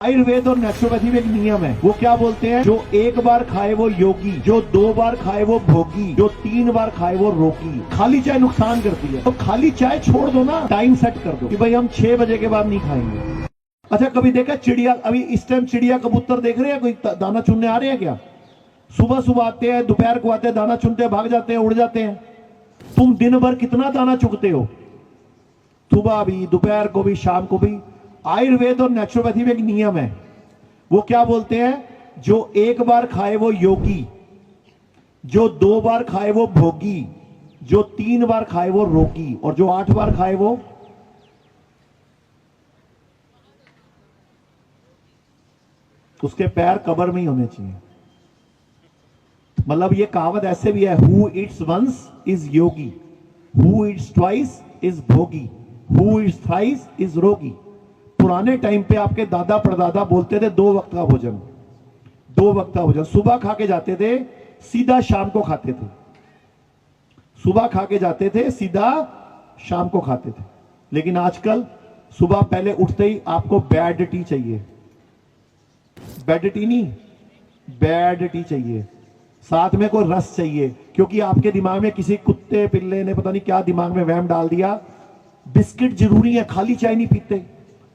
आयुर्वेद और नेचुरोपैथी में एक नियम है, वो क्या बोलते हैं, जो एक बार खाए वो योगी, जो दो बार खाए वो भोगी, जो तीन बार खाए वो रोगी। खाली चाय नुकसान करती है, तो खाली चाय छोड़ दो ना, टाइम सेट कर दो कि भाई हम 6 बजे के बाद नहीं खाएंगे। अच्छा, कभी देखा चिड़िया, अभी इस टाइम चिड़िया कबूतर देख रहे हैं, कोई दाना चुनने आ रहे हैं क्या? सुबह सुबह आते हैं, दोपहर को आते हैं, दाना चुनते हैं, भाग जाते हैं, उड़ जाते हैं। तुम दिन भर कितना दाना चुगते हो, सुबह भी, दोपहर को भी, शाम को भी। आयुर्वेद और नेचुरोपैथी में एक नियम है, वो क्या बोलते हैं, जो एक बार खाए वो योगी, जो दो बार खाए वो भोगी, जो तीन बार खाए वो रोगी, और जो 8 बार खाए वो उसके पैर कब्र में ही होने चाहिए। मतलब ये कहावत ऐसे भी है, who eats once is yogi, who eats twice is bhogi, who eats thrice is rogi. पुराने टाइम पे आपके दादा परदादा बोलते थे 2 वक्त का भोजन, 2 वक्त का भोजन। सुबह खा के जाते थे, सीधा शाम को खाते थे। सुबह खा के जाते थे, सीधा शाम को खाते थे। लेकिन आजकल सुबह पहले उठते ही आपको बैड टी चाहिए, बैड टी नहीं, बैड टी चाहिए, साथ में कोई रस चाहिए, क्योंकि आपके दिमाग में किसी कुत्ते पिल्ले ने पता नहीं क्या दिमाग में वहम डाल दिया, बिस्किट जरूरी है, खाली चाय नहीं पीते।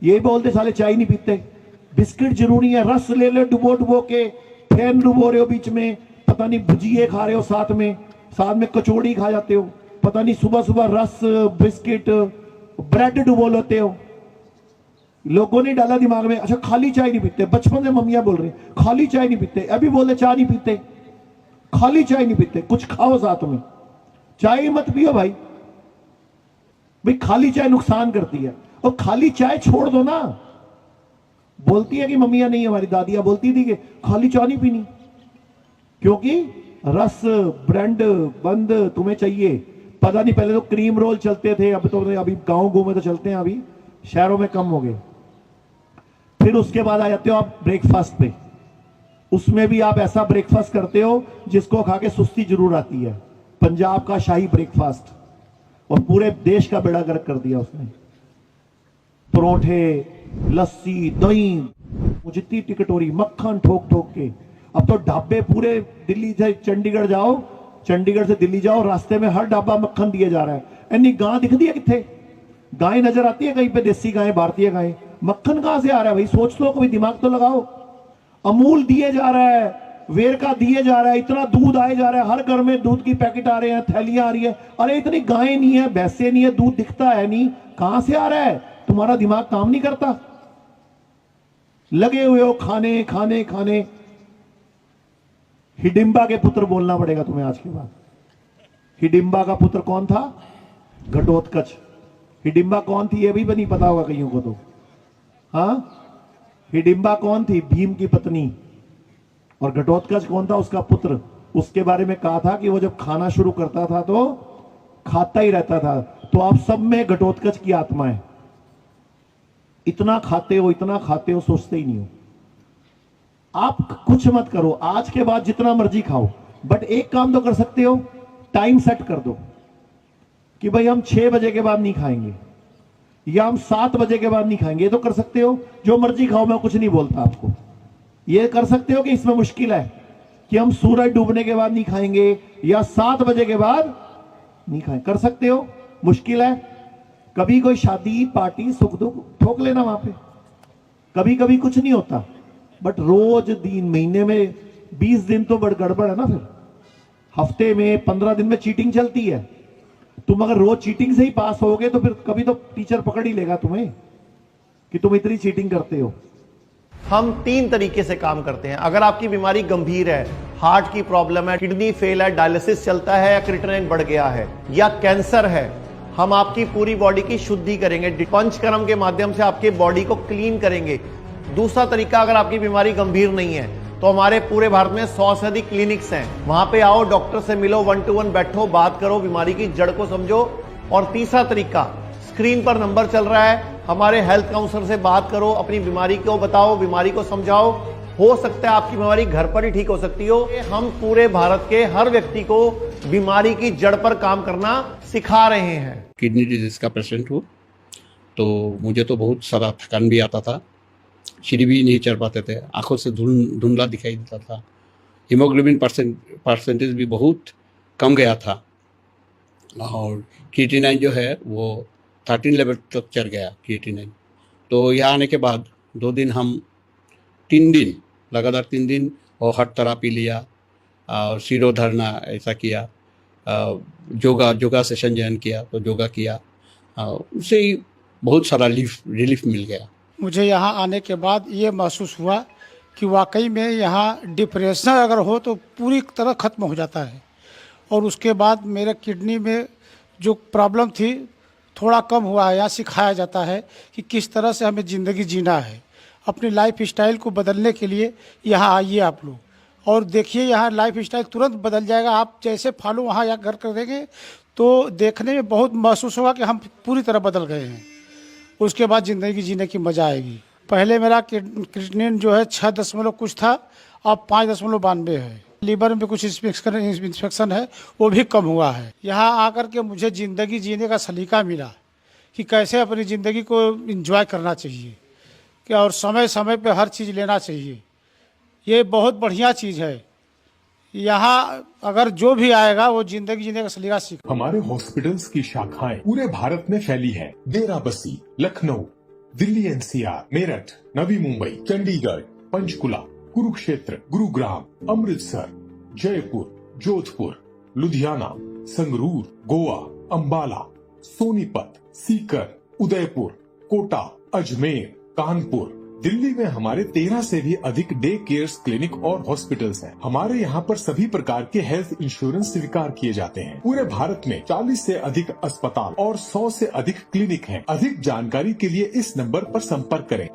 ये बोलते साले चाय नहीं पीते, बिस्किट जरूरी है, रस ले लो डुबो डुबो के, फैन डुबो रहे हो बीच में, पता नहीं भुजिए खा रहे हो, साथ में कचौड़ी खा जाते हो, पता नहीं सुबह सुबह रस, बिस्किट, ब्रेड डुबो लेते हो। लोगों ने डाला दिमाग में, अच्छा खाली चाय नहीं पीते। बचपन से मम्मियां बोल रही खाली चाय नहीं पीते, अभी बोले चाय नहीं पीते, खाली चाय नहीं पीते, कुछ खाओ साथ में, चाय मत पियो भाई। भाई खाली चाय नुकसान करती है, और खाली चाय छोड़ दो ना। बोलती है कि मम्मियां नहीं, हमारी दादियां बोलती थी कि खाली चाय नहीं पीनी, क्योंकि रस, ब्रेड बंद तुम्हें चाहिए। पता नहीं, पहले तो क्रीम रोल चलते थे, अब तो अभी गांव में तो चलते हैं, अभी शहरों में कम हो गए। फिर उसके बाद आ जाते हो आप ब्रेकफास्ट पे, उसमें भी आप ऐसा ब्रेकफास्ट करते हो जिसको खा के सुस्ती जरूर आती है। पंजाब का शाही ब्रेकफास्ट, और पूरे देश का बेड़ा गर्क कर दिया उसने। परोठे, लस्सी, दही, जितनी टिकटोरी, मक्खन ठोक ठोक के। अब तो ढाबे पूरे, दिल्ली से चंडीगढ़ जाओ, चंडीगढ़ से दिल्ली जाओ, रास्ते में हर ढाबा मक्खन दिए जा रहा है। इतनी गां दिखती है कितने, गाय नजर आती है कहीं पे, देसी गाय, भारतीय गाय, मक्खन कहां से आ रहा है भाई? सोच लो, कोई दिमाग तो लगाओ। अमूल दिए जा रहा है, वेरका दिए जा रहा है, इतना दूध आए जा रहा है, हर घर में दूध की पैकेट आ रहे हैं, थैलियां आ रही है। अरे इतनी गायें नहीं है, भैंसे नहीं है, दूध दिखता है नहीं, कहां से आ रहा है? तुम्हारा दिमाग काम नहीं करता, लगे हुए हो खाने खाने खाने। हिडिंबा के पुत्र बोलना पड़ेगा तुम्हें आज के बाद। हिडिंबा का पुत्र कौन था? घटोत्कच। हिडिंबा कौन थी ये भी नहीं पता होगा कईयों को तो। हाँ, हिडिंबा कौन थी? भीम की पत्नी। और घटोत्कच कौन था? उसका पुत्र। उसके बारे में कहा था कि वो जब खाना शुरू करता था तो खाता ही रहता था। तो आप सब में घटोत्कच की आत्मा है। इतना खाते हो, इतना खाते हो, सोचते ही नहीं हो। आप कुछ मत करो, आज के बाद जितना मर्जी खाओ, बट एक काम तो कर सकते हो, टाइम सेट कर दो कि भाई हम 6 बजे के बाद नहीं खाएंगे, या हम 7 बजे के बाद नहीं खाएंगे। ये तो कर सकते हो, जो मर्जी खाओ, मैं कुछ नहीं बोलता आपको। ये कर सकते हो कि इसमें मुश्किल है कि हम सूरज डूबने के बाद नहीं खाएंगे या 7 बजे के बाद नहीं खाएंगे, कर सकते हो। मुश्किल है, कभी कोई शादी पार्टी सुख दुख ठोक लेना वहां पे, कभी कभी कुछ नहीं होता, बट रोज दिन, महीने में 20 दिन तो बड़ गड़बड़ है ना। फिर हफ्ते में 15 दिन में चीटिंग चलती है। तुम अगर रोज चीटिंग से ही पास होगे तो फिर कभी तो टीचर पकड़ ही लेगा तुम्हें कि तुम इतनी चीटिंग करते हो। हम 3 तरीके से काम करते हैं। अगर आपकी बीमारी गंभीर है, हार्ट की प्रॉब्लम है, किडनी फेल है, डायलिसिस चलता है, या क्रिएटिनिन बढ़ गया है, या कैंसर है, हम आपकी पूरी बॉडी की शुद्धि करेंगे, पंचकर्म के माध्यम से आपके बॉडी को क्लीन करेंगे। दूसरा तरीका, अगर आपकी बीमारी गंभीर नहीं है तो हमारे पूरे भारत में 100 से अधिक क्लिनिक्स हैं, वहां पे आओ, डॉक्टर से मिलो, 1 to 1 बैठो, बात करो, बीमारी की जड़ को समझो। और तीसरा तरीका, स्क्रीन पर नंबर चल रहा है, हमारे हेल्थ काउंसलर से बात करो, अपनी बीमारी को बताओ, बीमारी को समझाओ। हो सकता है आपकी बीमारी घर पर ही ठीक हो सकती हो। हम पूरे भारत के हर व्यक्ति को बीमारी की जड़ पर काम करना सिखा रहे हैं। किडनी डिजीज का पेशेंट हूँ, तो मुझे तो बहुत सारा थकान भी आता था, सीढ़ी भी नहीं चढ़ पाते थे, आंखों से धुंधला दिखाई देता था। हीमोग्लोबिन परसेंटेज भी बहुत कम गया था और क्रिएटिनाइन जो है वो 13 लेवल तक चढ़ गया क्रिएटिनाइन। तो यहाँ आने के बाद 2 दिन हम 3 दिन लगातार 3 दिन और हट थेरेपी लिया और शिरोधारणा ऐसा किया, योगा सेशन ज्वाइन किया तो योगा किया, उससे ही बहुत सारा रिलीफ मिल गया। मुझे यहाँ आने के बाद ये महसूस हुआ कि वाकई में यहाँ डिप्रेशन अगर हो तो पूरी तरह ख़त्म हो जाता है। और उसके बाद मेरे किडनी में जो प्रॉब्लम थी थोड़ा कम हुआ है। यहाँ सिखाया जाता है कि किस तरह से हमें ज़िंदगी जीना है। अपनी लाइफ स्टाइल को बदलने के लिए यहाँ आइए आप लोग और देखिए, यहाँ लाइफ स्टाइल तुरंत बदल जाएगा। आप जैसे फॉलो वहाँ या घर कर देंगे तो देखने में बहुत महसूस होगा कि हम पूरी तरह बदल गए हैं। उसके बाद ज़िंदगी जीने की मज़ा आएगी। पहले मेरा क्रिएटिनिन जो है 6 कुछ था, अब 5.92 है। लीवर में कुछ इन्फेक्शन है, वो भी कम हुआ है। यहाँ आकर के मुझे ज़िंदगी जीने का सलीका मिला कि कैसे अपनी ज़िंदगी को एंजॉय करना चाहिए कि और समय समय पे हर चीज़ लेना चाहिए। ये बहुत बढ़िया चीज़ है। यहाँ अगर जो भी आएगा वो ज़िंदगी जीने का सलीका सीख। हमारे हॉस्पिटल्स की शाखाएं पूरे भारत में फैली हैं। डेराबस्सी, लखनऊ, दिल्ली एनसीआर, मेरठ, नवी मुंबई, चंडीगढ़, पंचकुला, कुरुक्षेत्र, गुरुग्राम, अमृतसर, जयपुर, जोधपुर, लुधियाना, संगरूर, गोवा, अंबाला, सोनीपत, सीकर, उदयपुर, कोटा, अजमेर, कानपुर। दिल्ली में हमारे 13 से भी अधिक डे केयर क्लिनिक और हॉस्पिटल्स हैं। हमारे यहाँ पर सभी प्रकार के हेल्थ इंश्योरेंस स्वीकार किए जाते हैं। पूरे भारत में 40 से अधिक अस्पताल और 100 से अधिक क्लिनिक हैं। अधिक जानकारी के लिए इस नंबर पर संपर्क करें।